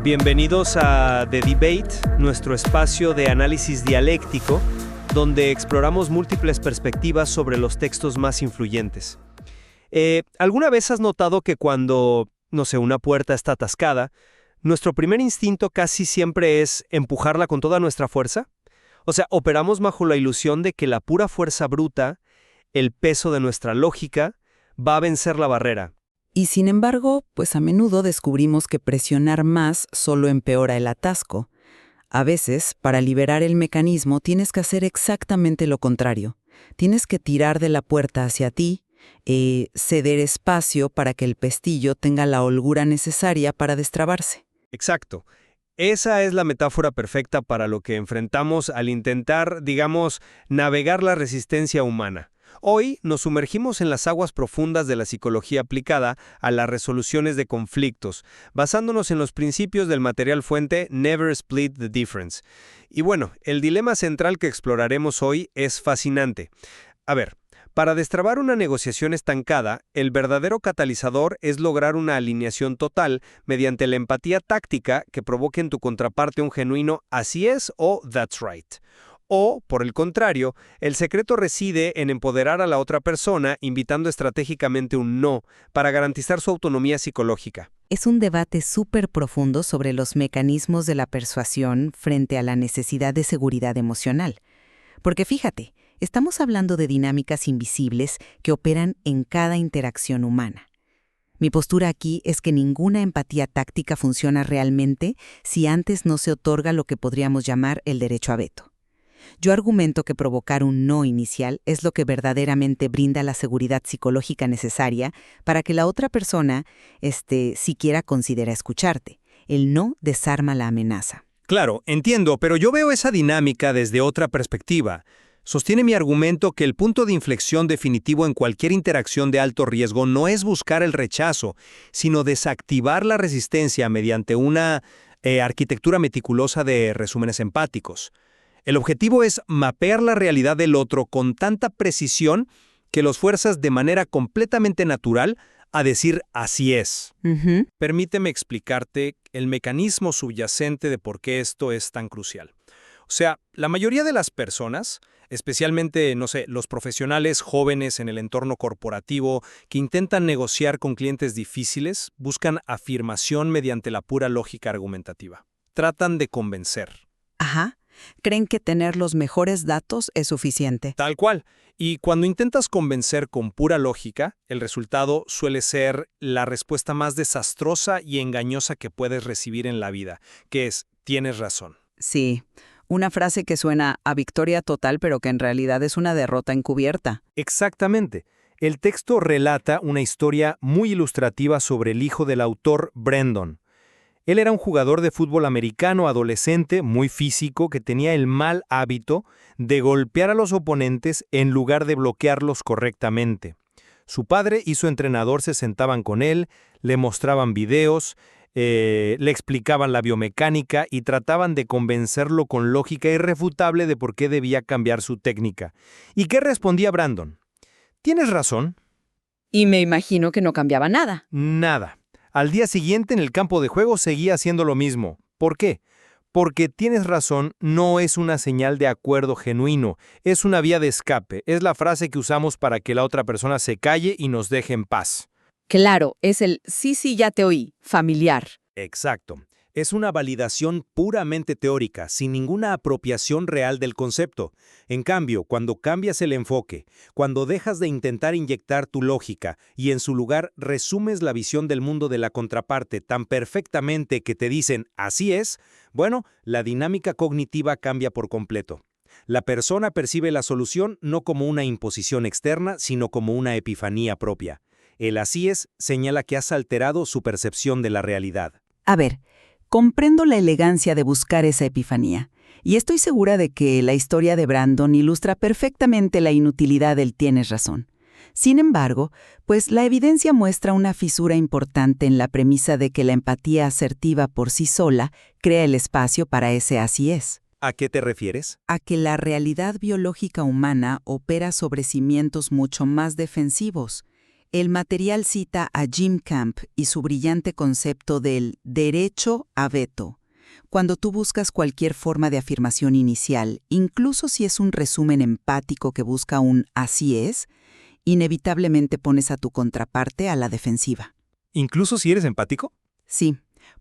Bienvenidos a The Debate, nuestro espacio de análisis dialéctico, donde exploramos múltiples perspectivas sobre los textos más influyentes. ¿Alguna vez has notado que cuando, no sé, una puerta está atascada, nuestro primer instinto casi siempre es empujarla con toda nuestra fuerza? O sea, operamos bajo la ilusión de que la pura fuerza bruta, el peso de nuestra lógica, va a vencer la barrera. Y sin embargo, pues a menudo descubrimos que presionar más solo empeora el atasco. A veces, para liberar el mecanismo, tienes que hacer exactamente lo contrario. Tienes que tirar de la puerta hacia ti, ceder espacio para que el pestillo tenga la holgura necesaria para destrabarse. Exacto. Esa es la metáfora perfecta para lo que enfrentamos al intentar, digamos, navegar la resistencia humana. Hoy nos sumergimos en las aguas profundas de la psicología aplicada a las resoluciones de conflictos, basándonos en los principios del material fuente Never Split the Difference. Y bueno, el dilema central que exploraremos hoy es fascinante. A ver, para destrabar una negociación estancada, el verdadero catalizador es lograr una alineación total mediante la empatía táctica que provoque en tu contraparte un genuino "así es" o "that's right". O, por el contrario, el secreto reside en empoderar a la otra persona invitando estratégicamente un no para garantizar su autonomía psicológica. Es un debate súper profundo sobre los mecanismos de la persuasión frente a la necesidad de seguridad emocional. Porque fíjate, estamos hablando de dinámicas invisibles que operan en cada interacción humana. Mi postura aquí es que ninguna empatía táctica funciona realmente si antes no se otorga lo que podríamos llamar el derecho a veto. Yo argumento que provocar un no inicial es lo que verdaderamente brinda la seguridad psicológica necesaria para que la otra persona, siquiera considera escucharte. El no desarma la amenaza. Claro, entiendo, pero yo veo esa dinámica desde otra perspectiva. Sostiene mi argumento que el punto de inflexión definitivo en cualquier interacción de alto riesgo no es buscar el rechazo, sino desactivar la resistencia mediante una arquitectura meticulosa de resúmenes empáticos. El objetivo es mapear la realidad del otro con tanta precisión que los fuerzas de manera completamente natural a decir "así es". Permíteme explicarte el mecanismo subyacente de por qué esto es tan crucial. O sea, la mayoría de las personas, especialmente, los profesionales jóvenes en el entorno corporativo que intentan negociar con clientes difíciles, buscan afirmación mediante la pura lógica argumentativa. Tratan de convencer. Ajá. Creen que tener los mejores datos es suficiente. Tal cual. Y cuando intentas convencer con pura lógica, el resultado suele ser la respuesta más desastrosa y engañosa que puedes recibir en la vida, que es "tienes razón". Sí, una frase que suena a victoria total, pero que en realidad es una derrota encubierta. Exactamente. El texto relata una historia muy ilustrativa sobre el hijo del autor, Brandon. Él era un jugador de fútbol americano adolescente, muy físico, que tenía el mal hábito de golpear a los oponentes en lugar de bloquearlos correctamente. Su padre y su entrenador se sentaban con él, le mostraban videos, le explicaban la biomecánica y trataban de convencerlo con lógica irrefutable de por qué debía cambiar su técnica. ¿Y qué respondía Brandon? "Tienes razón". Y me imagino que no cambiaba nada. Nada. Al día siguiente en el campo de juego seguía haciendo lo mismo. ¿Por qué? Porque "tienes razón" no es una señal de acuerdo genuino, es una vía de escape, es la frase que usamos para que la otra persona se calle y nos deje en paz. Claro, es el sí, ya te oí, familiar. Exacto. Es una validación puramente teórica, sin ninguna apropiación real del concepto. En cambio, cuando cambias el enfoque, cuando dejas de intentar inyectar tu lógica y en su lugar resumes la visión del mundo de la contraparte tan perfectamente que te dicen "así es", bueno, la dinámica cognitiva cambia por completo. La persona percibe la solución no como una imposición externa, sino como una epifanía propia. El "así es" señala que has alterado su percepción de la realidad. A ver, comprendo la elegancia de buscar esa epifanía, y estoy segura de que la historia de Brandon ilustra perfectamente la inutilidad del "tienes razón". Sin embargo, pues la evidencia muestra una fisura importante en la premisa de que la empatía asertiva por sí sola crea el espacio para ese "así es". ¿A qué te refieres? A que la realidad biológica humana opera sobre cimientos mucho más defensivos. El material cita a Jim Camp y su brillante concepto del derecho a veto. Cuando tú buscas cualquier forma de afirmación inicial, incluso si es un resumen empático que busca un así es, inevitablemente pones a tu contraparte a la defensiva. ¿Incluso si eres empático? Sí,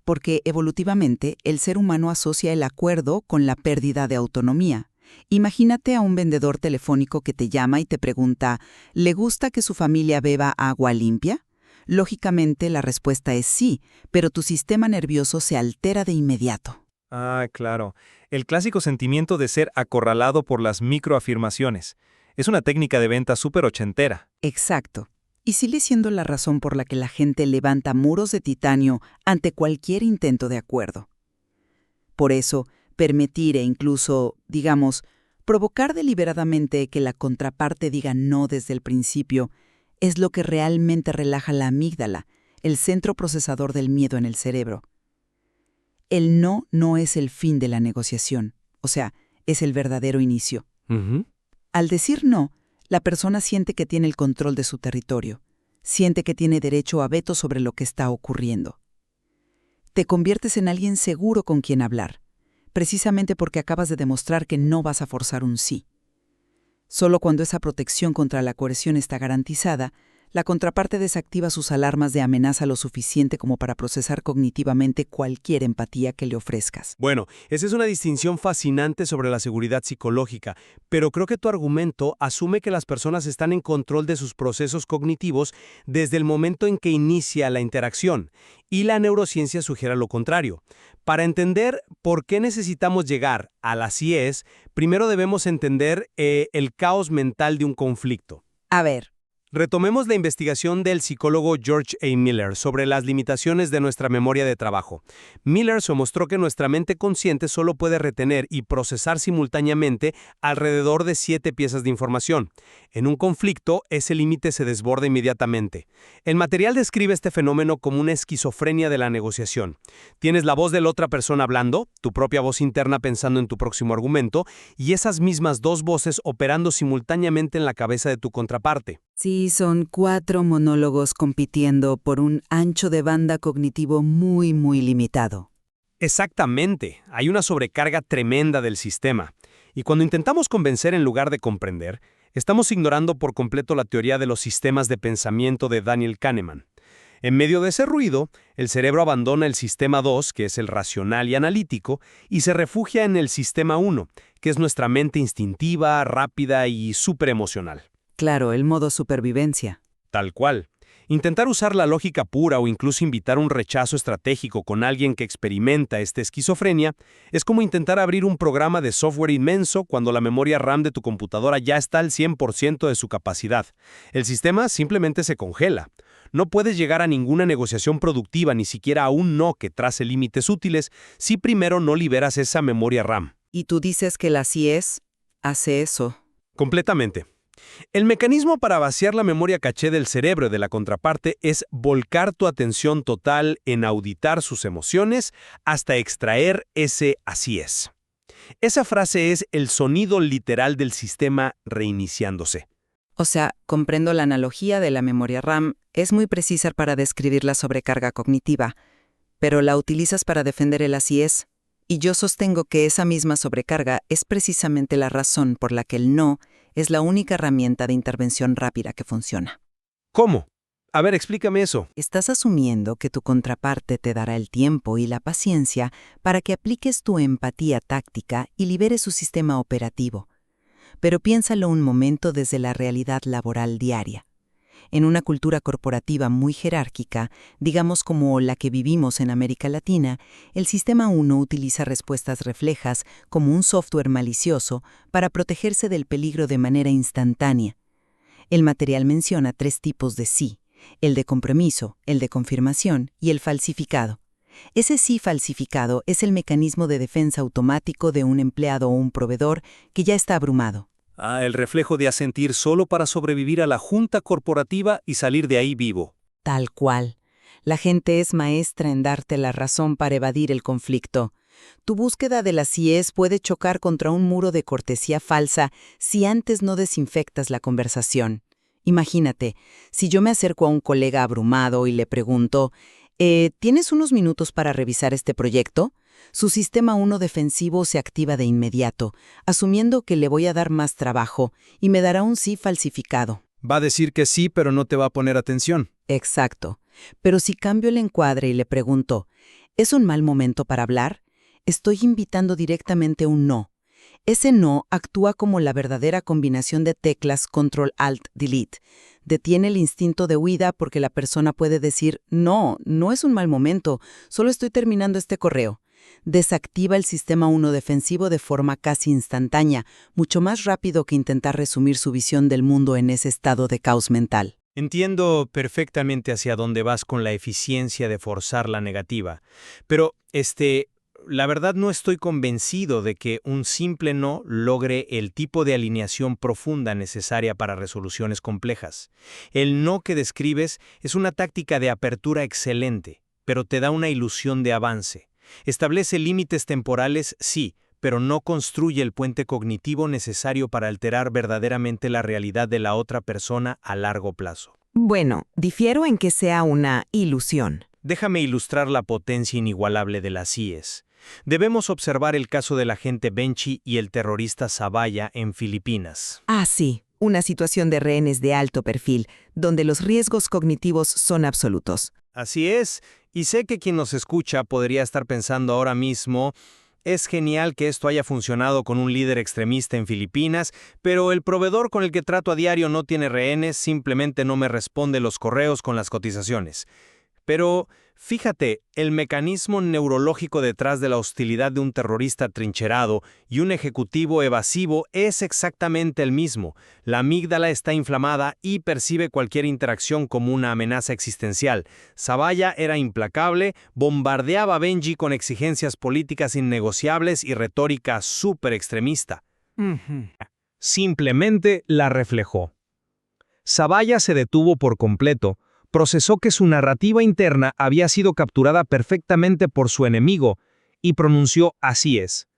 porque evolutivamente el ser humano asocia el acuerdo con la pérdida de autonomía. Imagínate a un vendedor telefónico que te llama y te pregunta, ¿le gusta que su familia beba agua limpia? Lógicamente la respuesta es sí, pero tu sistema nervioso se altera de inmediato. Ah, claro. El clásico sentimiento de ser acorralado por las microafirmaciones. Es una técnica de venta súper ochentera. Exacto. Y sigue siendo la razón por la que la gente levanta muros de titanio ante cualquier intento de acuerdo. Por eso, permitir e incluso, digamos, provocar deliberadamente que la contraparte diga no desde el principio es lo que realmente relaja la amígdala, el centro procesador del miedo en el cerebro. El no es el fin de la negociación, o sea, es el verdadero inicio. Al decir no, la persona siente que tiene el control de su territorio, siente que tiene derecho a veto sobre lo que está ocurriendo. Te conviertes en alguien seguro con quien hablar, precisamente porque acabas de demostrar que no vas a forzar un sí. Solo cuando esa protección contra la coerción está garantizada, la contraparte desactiva sus alarmas de amenaza lo suficiente como para procesar cognitivamente cualquier empatía que le ofrezcas. Bueno, esa es una distinción fascinante sobre la seguridad psicológica, pero creo que tu argumento asume que las personas están en control de sus procesos cognitivos desde el momento en que inicia la interacción, y la neurociencia sugiere lo contrario. Para entender por qué necesitamos llegar a la así es, primero debemos entender el caos mental de un conflicto. A ver. Retomemos la investigación del psicólogo George A. Miller sobre las limitaciones de nuestra memoria de trabajo. Miller mostró que nuestra mente consciente solo puede retener y procesar simultáneamente alrededor de 7 piezas de información. En un conflicto, ese límite se desborda inmediatamente. El material describe este fenómeno como una esquizofrenia de la negociación. Tienes la voz de la otra persona hablando, tu propia voz interna pensando en tu próximo argumento, y esas mismas dos voces operando simultáneamente en la cabeza de tu contraparte. Sí, son 4 monólogos compitiendo por un ancho de banda cognitivo muy limitado. Exactamente, hay una sobrecarga tremenda del sistema. Y cuando intentamos convencer en lugar de comprender, estamos ignorando por completo la teoría de los sistemas de pensamiento de Daniel Kahneman. En medio de ese ruido, el cerebro abandona el sistema 2, que es el racional y analítico, y se refugia en el sistema 1, que es nuestra mente instintiva, rápida y superemocional. Claro, el modo supervivencia. Tal cual. Intentar usar la lógica pura o incluso invitar un rechazo estratégico con alguien que experimenta esta esquizofrenia es como intentar abrir un programa de software inmenso cuando la memoria RAM de tu computadora ya está al 100% de su capacidad. El sistema simplemente se congela. No puedes llegar a ninguna negociación productiva, ni siquiera a un no que trace límites útiles, si primero no liberas esa memoria RAM. ¿Y tú dices que la así es hace eso? Completamente. El mecanismo para vaciar la memoria caché del cerebro de la contraparte es volcar tu atención total en auditar sus emociones hasta extraer ese así es. Esa frase es el sonido literal del sistema reiniciándose. O sea, comprendo la analogía de la memoria RAM, es muy precisa para describir la sobrecarga cognitiva, pero la utilizas para defender el así es. Y yo sostengo que esa misma sobrecarga es precisamente la razón por la que el no es la única herramienta de intervención rápida que funciona. ¿Cómo? A ver, explícame eso. Estás asumiendo que tu contraparte te dará el tiempo y la paciencia para que apliques tu empatía táctica y liberes su sistema operativo. Pero piénsalo un momento desde la realidad laboral diaria. En una cultura corporativa muy jerárquica, digamos como la que vivimos en América Latina, el sistema 1 utiliza respuestas reflejas como un software malicioso para protegerse del peligro de manera instantánea. El material menciona 3 tipos de sí: el de compromiso, el de confirmación y el falsificado. Ese sí falsificado es el mecanismo de defensa automático de un empleado o un proveedor que ya está abrumado. El reflejo de asentir solo para sobrevivir a la junta corporativa y salir de ahí vivo. Tal cual. La gente es maestra en darte la razón para evadir el conflicto. Tu búsqueda de la sí es puede chocar contra un muro de cortesía falsa si antes no desinfectas la conversación. Imagínate, si yo me acerco a un colega abrumado y le pregunto, ¿tienes unos minutos para revisar este proyecto? Su sistema 1 defensivo se activa de inmediato, asumiendo que le voy a dar más trabajo y me dará un sí falsificado. Va a decir que sí, pero no te va a poner atención. Exacto. Pero si cambio el encuadre y le pregunto, ¿es un mal momento para hablar? Estoy invitando directamente un no. Ese no actúa como la verdadera combinación de teclas Control-Alt-Delete. Detiene el instinto de huida porque la persona puede decir, no, no es un mal momento, solo estoy terminando este correo. Desactiva el sistema 1 defensivo de forma casi instantánea, mucho más rápido que intentar resumir su visión del mundo en ese estado de caos mental. Entiendo perfectamente hacia dónde vas con la eficiencia de forzar la negativa, pero la verdad no estoy convencido de que un simple no logre el tipo de alineación profunda necesaria para resoluciones complejas. El no que describes es una táctica de apertura excelente, pero te da una ilusión de avance. Establece límites temporales, sí, pero no construye el puente cognitivo necesario para alterar verdaderamente la realidad de la otra persona a largo plazo. Bueno, difiero en que sea una ilusión. Déjame ilustrar la potencia inigualable de las IES. Debemos observar el caso del agente Benchi y el terrorista Zavalla en Filipinas. Ah, sí, una situación de rehenes de alto perfil, donde los riesgos cognitivos son absolutos. Así es, y sé que quien nos escucha podría estar pensando ahora mismo, es genial que esto haya funcionado con un líder extremista en Filipinas, pero el proveedor con el que trato a diario no tiene rehenes, simplemente no me responde los correos con las cotizaciones. Pero fíjate, el mecanismo neurológico detrás de la hostilidad de un terrorista trincherado y un ejecutivo evasivo es exactamente el mismo. La amígdala está inflamada y percibe cualquier interacción como una amenaza existencial. Zavalla era implacable, bombardeaba a Benji con exigencias políticas innegociables y retórica súper extremista. Simplemente la reflejó. Zavalla se detuvo por completo. Procesó que su narrativa interna había sido capturada perfectamente por su enemigo y pronunció así es.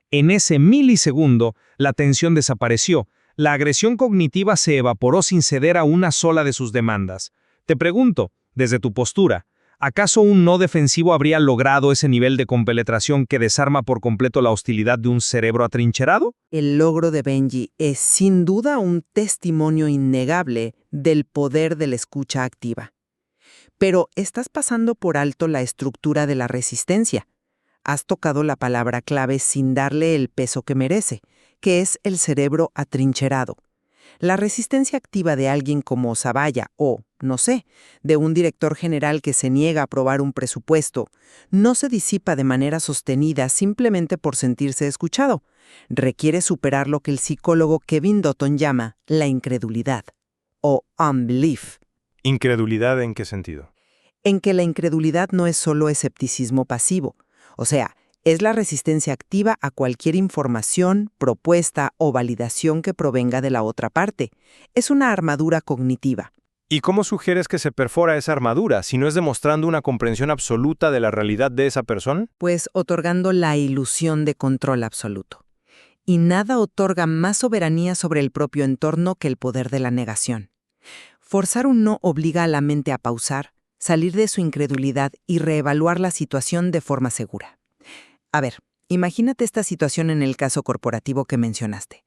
En ese milisegundo, la tensión desapareció, la agresión cognitiva se evaporó sin ceder a una sola de sus demandas. Te pregunto, desde tu postura, ¿acaso un no defensivo habría logrado ese nivel de compenetración que desarma por completo la hostilidad de un cerebro atrincherado? El logro de Benji es sin duda un testimonio innegable del poder de la escucha activa. Pero estás pasando por alto la estructura de la resistencia. Has tocado la palabra clave sin darle el peso que merece, que es el cerebro atrincherado. La resistencia activa de alguien como Zavalla o, no sé, de un director general que se niega a aprobar un presupuesto, no se disipa de manera sostenida simplemente por sentirse escuchado. Requiere superar lo que el psicólogo Kevin Dotton llama la incredulidad, o unbelief. ¿Incredulidad en qué sentido? En que la incredulidad no es solo escepticismo pasivo, o sea, es la resistencia activa a cualquier información, propuesta o validación que provenga de la otra parte. Es una armadura cognitiva. ¿Y cómo sugieres que se perfora esa armadura, si no es demostrando una comprensión absoluta de la realidad de esa persona? Pues otorgando la ilusión de control absoluto. Y nada otorga más soberanía sobre el propio entorno que el poder de la negación. Forzar un no obliga a la mente a pausar, salir de su incredulidad y reevaluar la situación de forma segura. A ver, imagínate esta situación en el caso corporativo que mencionaste.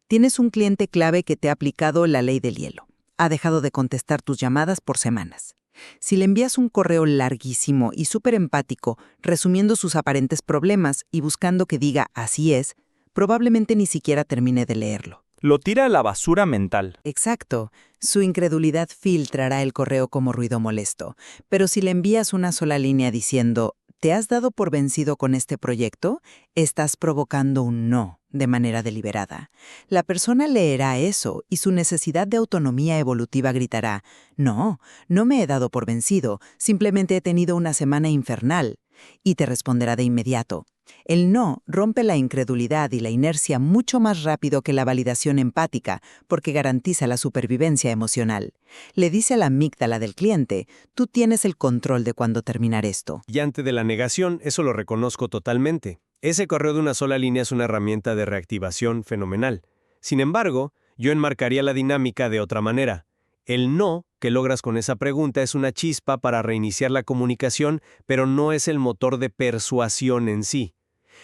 Tienes un cliente clave que te ha aplicado la ley del hielo. Ha dejado de contestar tus llamadas por semanas. Si le envías un correo larguísimo y súper empático, resumiendo sus aparentes problemas y buscando que diga así es, probablemente ni siquiera termine de leerlo. Lo tira a la basura mental. Exacto. Su incredulidad filtrará el correo como ruido molesto. Pero si le envías una sola línea diciendo, ¿te has dado por vencido con este proyecto? Estás provocando un no de manera deliberada. La persona leerá eso y su necesidad de autonomía evolutiva gritará, no, no me he dado por vencido, simplemente he tenido una semana infernal. Y te responderá de inmediato. El no rompe la incredulidad y la inercia mucho más rápido que la validación empática, porque garantiza la supervivencia emocional. Le dice a la amígdala del cliente, tú tienes el control de cuándo terminar esto. Y ante de la negación, eso lo reconozco totalmente. Ese correo de una sola línea es una herramienta de reactivación fenomenal. Sin embargo, yo enmarcaría la dinámica de otra manera. El no que logras con esa pregunta es una chispa para reiniciar la comunicación, pero no es el motor de persuasión en sí.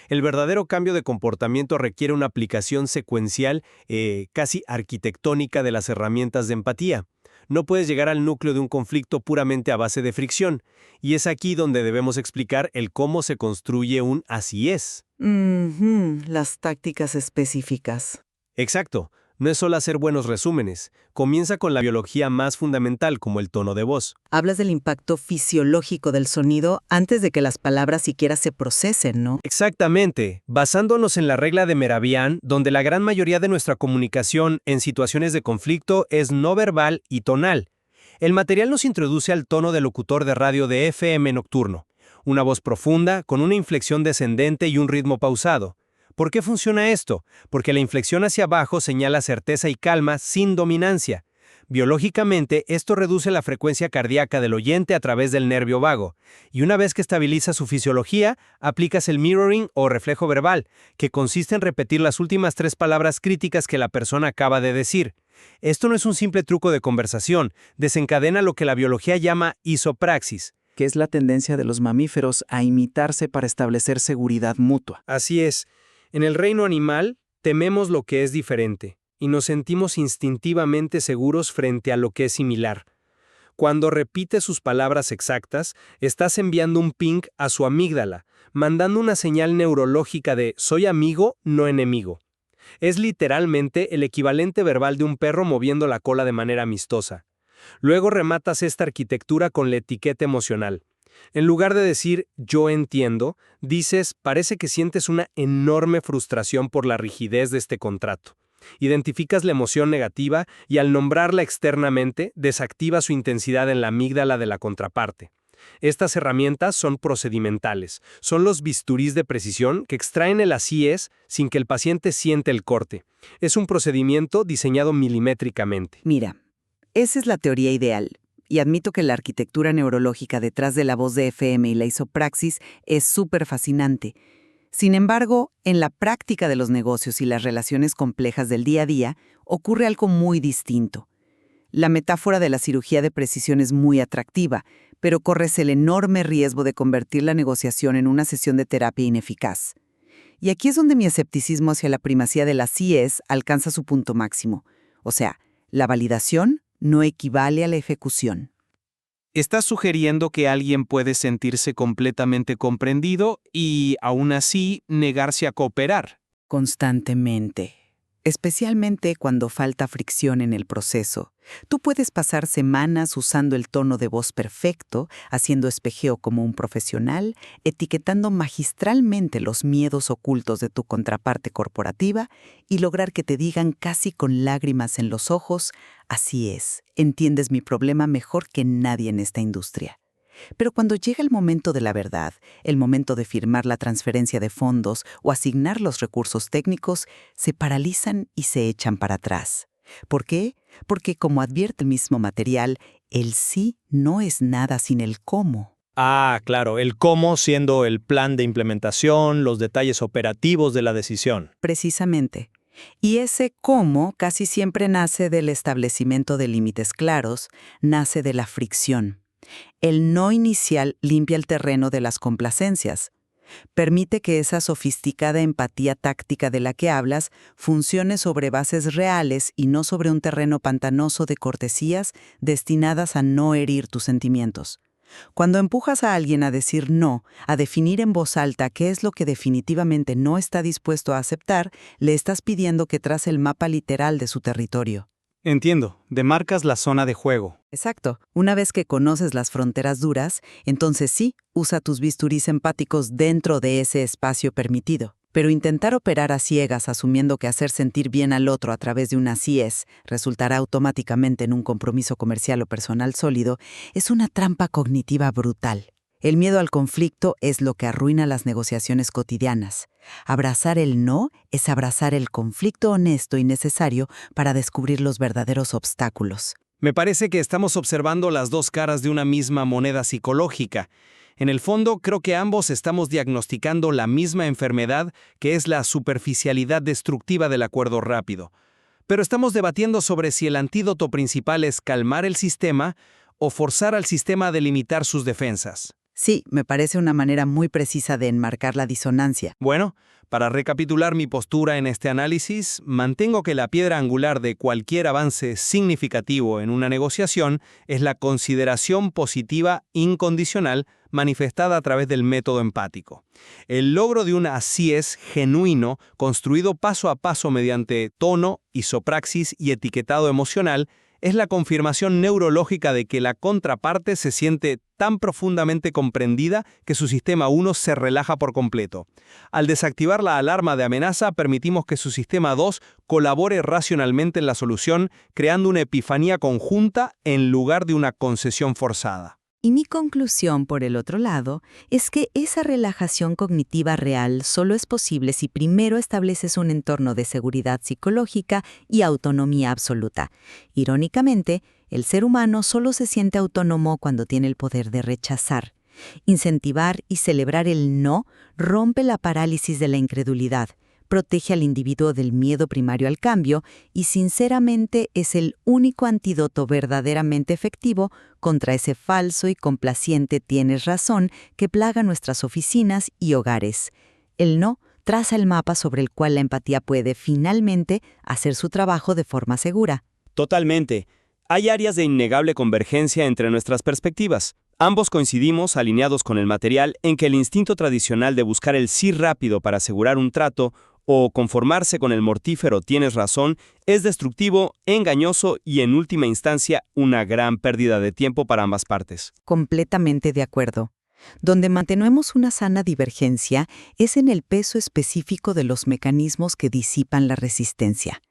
El verdadero cambio de comportamiento requiere una aplicación secuencial, casi arquitectónica de las herramientas de empatía. No puedes llegar al núcleo de un conflicto puramente a base de fricción, y es aquí donde debemos explicar el cómo se construye un así es. Las tácticas específicas. Exacto. No es solo hacer buenos resúmenes. Comienza con la biología más fundamental, como el tono de voz. Hablas del impacto fisiológico del sonido antes de que las palabras siquiera se procesen, ¿no? Exactamente, basándonos en la regla de Mehrabian, donde la gran mayoría de nuestra comunicación en situaciones de conflicto es no verbal y tonal. El material nos introduce al tono del locutor de radio de FM nocturno. Una voz profunda, con una inflexión descendente y un ritmo pausado. ¿Por qué funciona esto? Porque la inflexión hacia abajo señala certeza y calma sin dominancia. Biológicamente, esto reduce la frecuencia cardíaca del oyente a través del nervio vago, y una vez que estabiliza su fisiología, aplicas el mirroring o reflejo verbal, que consiste en repetir las últimas 3 palabras críticas que la persona acaba de decir. Esto no es un simple truco de conversación, desencadena lo que la biología llama isopraxis. Que es la tendencia de los mamíferos a imitarse para establecer seguridad mutua. Así es. En el reino animal, tememos lo que es diferente, y nos sentimos instintivamente seguros frente a lo que es similar. Cuando repite sus palabras exactas, estás enviando un ping a su amígdala, mandando una señal neurológica de soy amigo, no enemigo. Es literalmente el equivalente verbal de un perro moviendo la cola de manera amistosa. Luego rematas esta arquitectura con la etiqueta emocional. En lugar de decir yo entiendo, dices parece que sientes una enorme frustración por la rigidez de este contrato. Identificas la emoción negativa y al nombrarla externamente, desactiva su intensidad en la amígdala de la contraparte. Estas herramientas son procedimentales, son los bisturís de precisión que extraen el así es sin que el paciente siente el corte. Es un procedimiento diseñado milimétricamente. Mira, esa es la teoría ideal. Y admito que la arquitectura neurológica detrás de la voz de FM y la isopraxis es súper fascinante. Sin embargo, en la práctica de los negocios y las relaciones complejas del día a día, ocurre algo muy distinto. La metáfora de la cirugía de precisión es muy atractiva, pero corres el enorme riesgo de convertir la negociación en una sesión de terapia ineficaz. Y aquí es donde mi escepticismo hacia la primacía del así es alcanza su punto máximo. O sea, la validación no equivale a la ejecución. Estás sugiriendo que alguien puede sentirse completamente comprendido y, aún así, negarse a cooperar. Constantemente. Especialmente cuando falta fricción en el proceso. Tú puedes pasar semanas usando el tono de voz perfecto, haciendo espejeo como un profesional, etiquetando magistralmente los miedos ocultos de tu contraparte corporativa y lograr que te digan casi con lágrimas en los ojos, así es, entiendes mi problema mejor que nadie en esta industria. Pero cuando llega el momento de la verdad, el momento de firmar la transferencia de fondos o asignar los recursos técnicos, se paralizan y se echan para atrás. ¿Por qué? Porque, como advierte el mismo material, el sí no es nada sin el cómo. Ah, claro, el cómo siendo el plan de implementación, los detalles operativos de la decisión. Precisamente. Y ese cómo casi siempre nace del establecimiento de límites claros, nace de la fricción. El no inicial limpia el terreno de las complacencias. Permite que esa sofisticada empatía táctica de la que hablas funcione sobre bases reales y no sobre un terreno pantanoso de cortesías destinadas a no herir tus sentimientos. Cuando empujas a alguien a decir no, a definir en voz alta qué es lo que definitivamente no está dispuesto a aceptar, le estás pidiendo que trace el mapa literal de su territorio. Entiendo, demarcas la zona de juego. Exacto. Una vez que conoces las fronteras duras, entonces sí, usa tus bisturís empáticos dentro de ese espacio permitido. Pero intentar operar a ciegas asumiendo que hacer sentir bien al otro a través de un así es resultará automáticamente en un compromiso comercial o personal sólido es una trampa cognitiva brutal. El miedo al conflicto es lo que arruina las negociaciones cotidianas. Abrazar el no es abrazar el conflicto honesto y necesario para descubrir los verdaderos obstáculos. Me parece que estamos observando las dos caras de una misma moneda psicológica. En el fondo, creo que ambos estamos diagnosticando la misma enfermedad, que es la superficialidad destructiva del acuerdo rápido. Pero estamos debatiendo sobre si el antídoto principal es calmar el sistema o forzar al sistema a delimitar sus defensas. Sí, me parece una manera muy precisa de enmarcar la disonancia. Bueno, para recapitular mi postura en este análisis, mantengo que la piedra angular de cualquier avance significativo en una negociación es la consideración positiva incondicional manifestada a través del método empático. El logro de un así es genuino, construido paso a paso mediante tono, isopraxis y etiquetado emocional, es la confirmación neurológica de que la contraparte se siente tan profundamente comprendida que su sistema 1 se relaja por completo. Al desactivar la alarma de amenaza, permitimos que su sistema 2 colabore racionalmente en la solución, creando una epifanía conjunta en lugar de una concesión forzada. Y mi conclusión, por el otro lado, es que esa relajación cognitiva real solo es posible si primero estableces un entorno de seguridad psicológica y autonomía absoluta. Irónicamente, el ser humano solo se siente autónomo cuando tiene el poder de rechazar. Incentivar y celebrar el no rompe la parálisis de la incredulidad, protege al individuo del miedo primario al cambio y sinceramente es el único antídoto verdaderamente efectivo contra ese falso y complaciente tienes razón que plaga nuestras oficinas y hogares. El no traza el mapa sobre el cual la empatía puede finalmente hacer su trabajo de forma segura. Totalmente. Hay áreas de innegable convergencia entre nuestras perspectivas. Ambos coincidimos, alineados con el material, en que el instinto tradicional de buscar el sí rápido para asegurar un trato o conformarse con el mortífero tienes razón es destructivo, engañoso y en última instancia una gran pérdida de tiempo para ambas partes. Completamente de acuerdo. Donde mantenemos una sana divergencia es en el peso específico de los mecanismos que disipan la resistencia.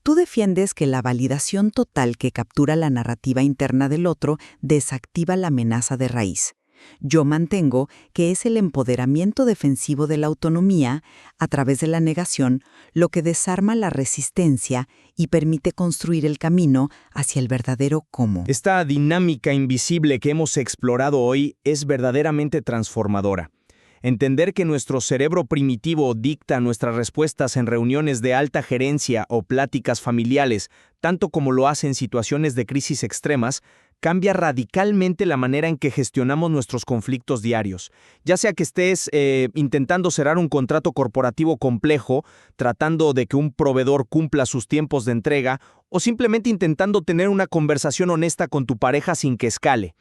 Tú defiendes que la validación total que captura la narrativa interna del otro desactiva la amenaza de raíz. Yo mantengo que es el empoderamiento defensivo de la autonomía, a través de la negación, lo que desarma la resistencia y permite construir el camino hacia el verdadero cómo. Esta dinámica invisible que hemos explorado hoy es verdaderamente transformadora. Entender que nuestro cerebro primitivo dicta nuestras respuestas en reuniones de alta gerencia o pláticas familiares, tanto como lo hace en situaciones de crisis extremas, cambia radicalmente la manera en que gestionamos nuestros conflictos diarios. Ya sea que estés intentando cerrar un contrato corporativo complejo, tratando de que un proveedor cumpla sus tiempos de entrega, o simplemente intentando tener una conversación honesta con tu pareja sin que escale.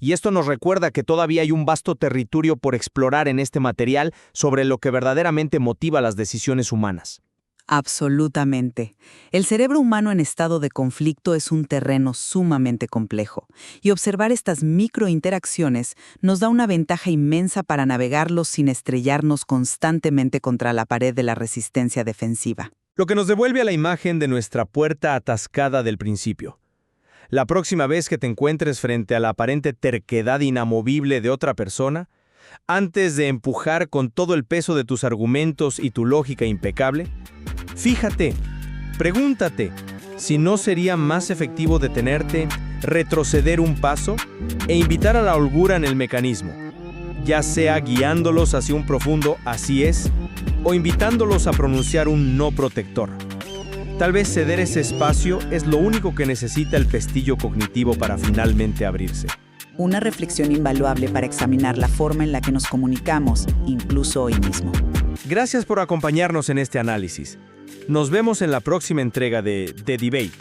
Y esto nos recuerda que todavía hay un vasto territorio por explorar en este material sobre lo que verdaderamente motiva las decisiones humanas. Absolutamente. El cerebro humano en estado de conflicto es un terreno sumamente complejo, y observar estas microinteracciones nos da una ventaja inmensa para navegarlos sin estrellarnos constantemente contra la pared de la resistencia defensiva. Lo que nos devuelve a la imagen de nuestra puerta atascada del principio. La próxima vez que te encuentres frente a la aparente terquedad inamovible de otra persona, antes de empujar con todo el peso de tus argumentos y tu lógica impecable, fíjate, pregúntate, si no sería más efectivo detenerte, retroceder un paso e invitar a la holgura en el mecanismo, ya sea guiándolos hacia un profundo así es, o invitándolos a pronunciar un no protector. Tal vez ceder ese espacio es lo único que necesita el pestillo cognitivo para finalmente abrirse. Una reflexión invaluable para examinar la forma en la que nos comunicamos, incluso hoy mismo. Gracias por acompañarnos en este análisis. Nos vemos en la próxima entrega de The Debate.